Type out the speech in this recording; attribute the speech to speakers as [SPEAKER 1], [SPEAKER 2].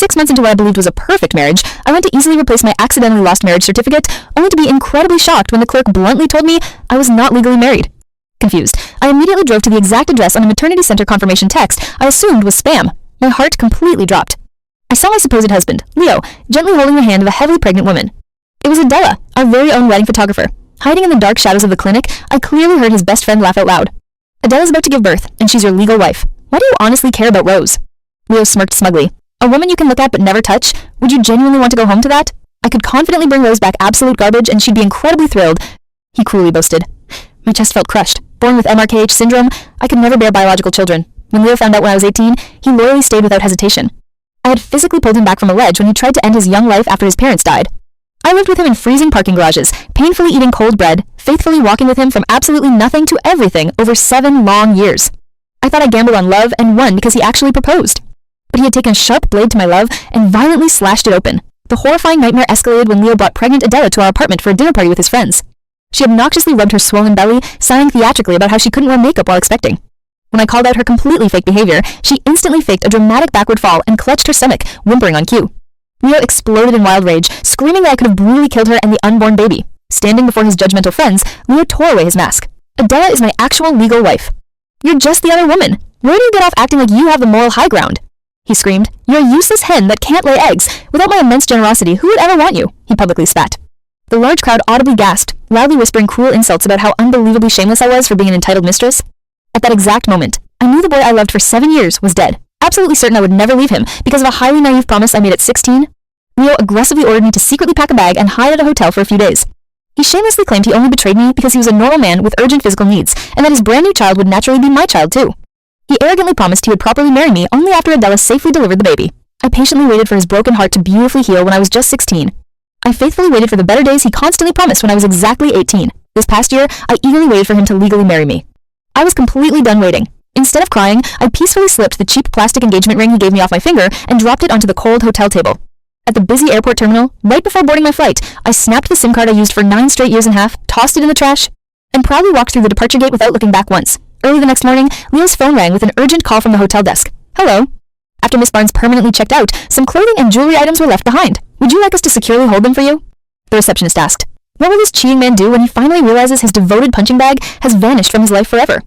[SPEAKER 1] 6 months into what I believed was a perfect marriage, I went to easily replace my accidentally lost marriage certificate, only to be incredibly shocked when the clerk bluntly told me I was not legally married. Confused, I immediately drove to the exact address on a maternity center confirmation text I assumed was spam. My heart completely dropped. I saw my supposed husband, Leo, gently holding the hand of a heavily pregnant woman. It was Adela, our very own wedding photographer. Hiding in the dark shadows of the clinic, I clearly heard his best friend laugh out loud. Adela's about to give birth, and she's your legal wife. Why do you honestly care about Rose? Leo smirked smugly. A woman you can look at but never touch? Would you genuinely want to go home to that? I could confidently bring Rose back absolute garbage, and she'd be incredibly thrilled. He cruelly boasted. My chest felt crushed. Born with MRKH syndrome, I could never bear biological children. When Leo found out when I was 18, he loyally stayed without hesitation. I had physically pulled him back from a ledge when he tried to end his young life after his parents died. I lived with him in freezing parking garages, painfully eating cold bread, faithfully walking with him from absolutely nothing to everything over 7 long years. I thought I gambled on love and won because he actually proposed. But he had taken a sharp blade to my love and violently slashed it open. The horrifying nightmare escalated when Leo brought pregnant Adela to our apartment for a dinner party with his friends. She obnoxiously rubbed her swollen belly, sighing theatrically about how she couldn't wear makeup while expecting. When I called out her completely fake behavior, she instantly faked a dramatic backward fall and clutched her stomach, whimpering on cue. Leo exploded in wild rage, screaming that I could have brutally killed her and the unborn baby. Standing before his judgmental friends, Leo tore away his mask. Adela is my actual legal wife. You're just the other woman. Where do you get off acting like you have the moral high ground? He screamed. You're a useless hen that can't lay eggs. Without my immense generosity, who would ever want you? He publicly spat. The large crowd audibly gasped, loudly whispering cruel insults about how unbelievably shameless I was for being an entitled mistress. At that exact moment, I knew the boy I loved for 7 years was dead. Absolutely certain I would never leave him because of a highly naive promise I made at 16. Leo aggressively ordered me to secretly pack a bag and hide at a hotel for a few days. He shamelessly claimed he only betrayed me because he was a normal man with urgent physical needs, and that his brand new child would naturally be my child too. He arrogantly promised he would properly marry me only after Adela safely delivered the baby. I patiently waited for his broken heart to beautifully heal when I was just 16. I faithfully waited for the better days he constantly promised when I was exactly 18. This past year, I eagerly waited for him to legally marry me. I was completely done waiting. Instead of crying, I peacefully slipped the cheap plastic engagement ring he gave me off my finger and dropped it onto the cold hotel table. At the busy airport terminal, right before boarding my flight, I snapped the SIM card I used for 9 straight years and a half, tossed it in the trash, and proudly walked through the departure gate without looking back once. Early the next morning, Leo's phone rang with an urgent call from the hotel desk. Hello. After Miss Barnes permanently checked out, some clothing and jewelry items were left behind. Would you like us to securely hold them for you? The receptionist asked. What will this cheating man do when he finally realizes his devoted punching bag has vanished from his life forever?